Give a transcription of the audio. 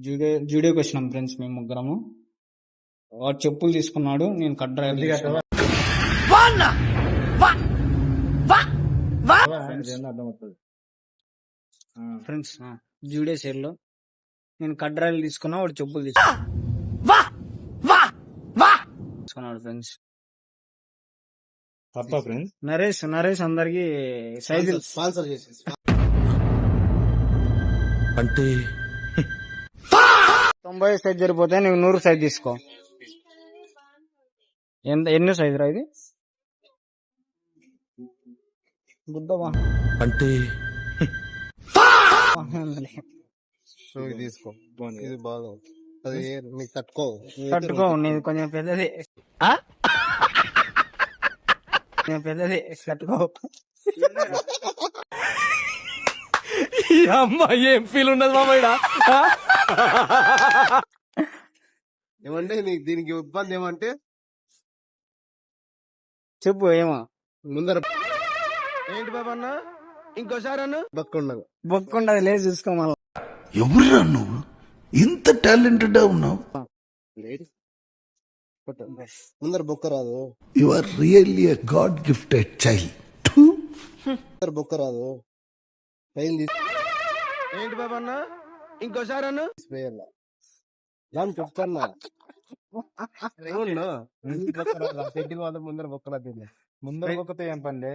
జూడియోకి వచ్చినాం ఫ్రెండ్స్ మేము ముగ్గురము. వాడు చెప్పులు తీసుకున్నాడు, నేను కట్ డ్రైవర్ తీసుకున్నాను. ఫ్రెండ్స్ జూడియో సేల్ లో నేను కట్ డ్రైవర్ తీసుకున్నా, వాడు చెప్పులు తీసుకున్నాడు ఫ్రెండ్స్. నరేష్ అందరికి సైజులు స్పాన్సర్ చేసేసి అంటే 90 సైజ్ సరిపోతే నువ్వు 100 సైజ్ తీసుకో. ఎన్ని సైజు రా ఇది? బుద్ధమా అంటే తీసుకో, ఇది బాగా అది మీకు తట్టుకో నీది కొంచెం పెద్దది కట్టుకో. అమ్మాయి ఏం ఫీల్ ఉండదు మామయ్య. ఏమంటే నీకు దీనికి ఇబ్బంది ఏమంటే చెప్పు. ఏమో ముందర ఏంటి బాబా అన్న, ఇంకోసారి అన్న బొక్కుండదు, లేదు చూసుకో. మళ్ళా ఎవరురా నువ్వు ఇంత టాలెంటెడ్ ఉన్నావు? ముందర బొక్క రాదు. You are really a god gifted child. బొక్క రాదు. ఏంటి బాబా అన్న, ఇంకోసారి అన్న దాని చెప్తాన్నా ముందర బొక్క రాదు. ముందర బొక్కతో ఏం పని?